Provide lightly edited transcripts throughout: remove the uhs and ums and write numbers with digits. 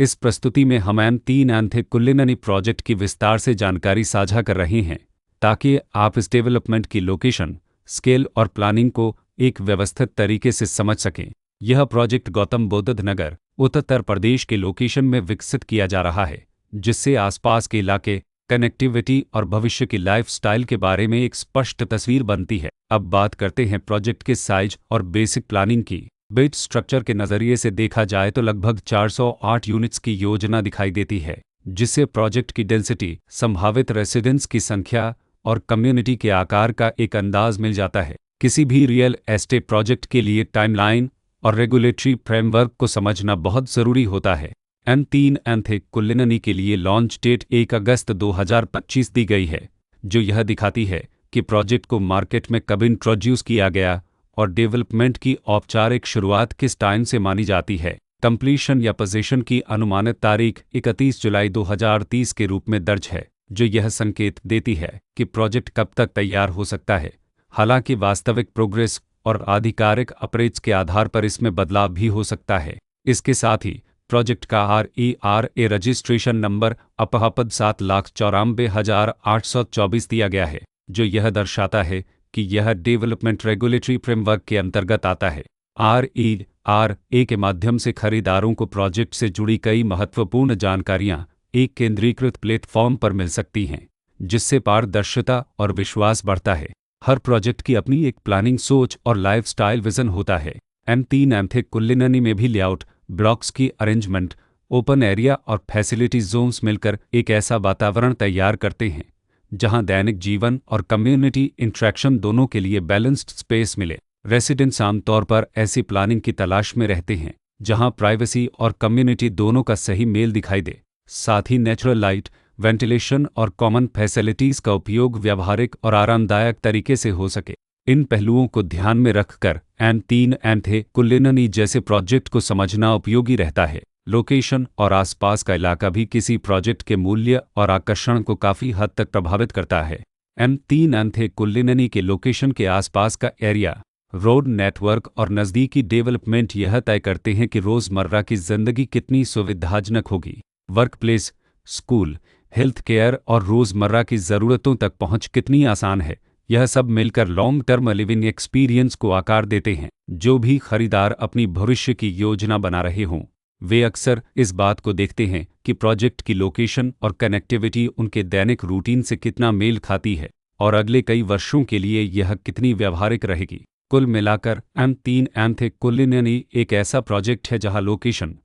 इस प्रस्तुति में हम M3 एंथे कुल्लिननी प्रोजेक्ट की विस्तार से जानकारी साझा कर रहे हैं ताकि आप इस डेवलपमेंट की लोकेशन, स्केल और प्लानिंग को एक व्यवस्थित तरीके से समझ सकें। यह प्रोजेक्ट गौतम बुद्ध नगर, उत्तर प्रदेश के लोकेशन में विकसित किया जा रहा है, जिससे आसपास के इलाके, कनेक्टिविटी और भविष्य की लाइफस्टाइल के बारे में एक स्पष्ट तस्वीर बनती है। अब बात करते हैं प्रोजेक्ट के साइज और बेसिक प्लानिंग की। बिट स्ट्रक्चर के नज़रिए से देखा जाए तो लगभग 408 यूनिट्स की योजना दिखाई देती है, जिससे प्रोजेक्ट की डेंसिटी, संभावित रेसिडेंट्स की संख्या और कम्युनिटी के आकार का एक अंदाज मिल जाता है। किसी भी रियल एस्टेट प्रोजेक्ट के लिए टाइमलाइन और रेगुलेटरी फ्रेमवर्क को समझना बहुत ज़रूरी होता है। M3 एंथे कुल्लिननी के लिए लॉन्च डेट 1 अगस्त 2025 दी गई है, जो यह दिखाती है कि प्रोजेक्ट को मार्केट में कब इंट्रोड्यूस किया गया और डेवलपमेंट की औपचारिक शुरुआत किस टाइम से मानी जाती है। कंप्लीशन या पोजीशन की अनुमानित तारीख 31 जुलाई 2030 के रूप में दर्ज है, जो यह संकेत देती है कि प्रोजेक्ट कब तक तैयार हो सकता है। हालांकि वास्तविक प्रोग्रेस और आधिकारिक अप्रेज के आधार पर इसमें बदलाव भी हो सकता है। इसके साथ ही प्रोजेक्ट का RERA रजिस्ट्रेशन नंबर अपहपद 7,94,824 दिया गया है, जो यह दर्शाता है कि यह डेवलपमेंट रेगुलेटरी फ्रेमवर्क के अंतर्गत आता है। RERA के माध्यम से खरीदारों को प्रोजेक्ट से जुड़ी कई महत्वपूर्ण जानकारियां एक केंद्रीकृत प्लेटफॉर्म पर मिल सकती हैं, जिससे पारदर्शिता और विश्वास बढ़ता है। हर प्रोजेक्ट की अपनी एक प्लानिंग सोच और लाइफस्टाइल विजन होता है। M3 एंथे कुल्लिननी में भी लेआउट, ब्लॉक्स की अरेंजमेंट, ओपन एरिया और फैसिलिटी जोन्स मिलकर एक ऐसा वातावरण तैयार करते हैं जहां दैनिक जीवन और कम्युनिटी इंटरेक्शन दोनों के लिए बैलेंस्ड स्पेस मिले। रेसिडेंट्स आमतौर पर ऐसी प्लानिंग की तलाश में रहते हैं जहां प्राइवेसी और कम्युनिटी दोनों का सही मेल दिखाई दे। साथ ही नेचुरल लाइट, वेंटिलेशन और कॉमन फैसिलिटीज़ का उपयोग व्यावहारिक और आरामदायक तरीके से हो सके। इन पहलुओं को ध्यान में रखकर M3 एंथे कुल्लिननी जैसे प्रोजेक्ट को समझना उपयोगी रहता है। लोकेशन और आसपास का इलाका भी किसी प्रोजेक्ट के मूल्य और आकर्षण को काफ़ी हद तक प्रभावित करता है। M3 एंथे कुल्लिननी के लोकेशन के आसपास का एरिया, रोड नेटवर्क और नज़दीकी डेवलपमेंट यह तय करते हैं कि रोज़मर्रा की ज़िंदगी कितनी सुविधाजनक होगी। Work place, school, health care और रोज़मर्रा की ज़रूरतों तक पहुँच कितनी आसान है। यह सब मिलकर लॉन्ग टर्म लिविंग एक्सपीरियंस को आकार देते हैं। जो भी खरीदार अपनी भविष्य की योजना बना रहे हों, वे अक्सर इस बात को देखते हैं कि प्रोजेक्ट की लोकेशन और कनेक्टिविटी उनके दैनिक रूटीन से कितना मेल खाती है और अगले कई वर्षों के लिए यह कितनी व्यावहारिक रहेगी। कुल मिलाकर M3 एंथे कुल्लिननी एक ऐसा प्रोजेक्ट है जहां लोकेशन,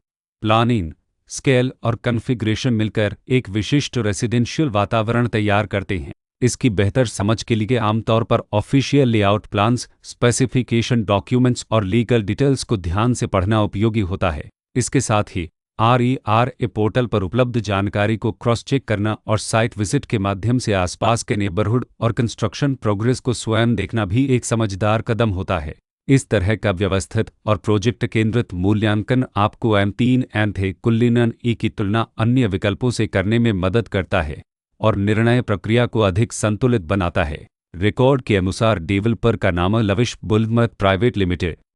प्लानिंग, स्केल और कॉन्फ़िगरेशन मिलकर एक विशिष्ट रेसिडेंशियल वातावरण तैयार करते हैं। इसकी बेहतर समझ के लिए आमतौर पर official layout plans, specification documents और लीगल डिटेल्स को ध्यान से पढ़ना उपयोगी होता है। इसके साथ ही RERA पोर्टल पर उपलब्ध जानकारी को क्रॉस चेक करना और साइट विजिट के माध्यम से आसपास के नेबरहुड और कंस्ट्रक्शन प्रोग्रेस को स्वयं देखना भी एक समझदार कदम होता है। इस तरह का व्यवस्थित और प्रोजेक्ट केंद्रित मूल्यांकन आपको M3 एंथे कुल्लिननी की तुलना अन्य विकल्पों से करने में मदद करता है और निर्णय प्रक्रिया को अधिक संतुलित बनाता है। रिकॉर्ड के अनुसार डेवलपर का नाम लविश बुल्मत प्राइवेट लिमिटेड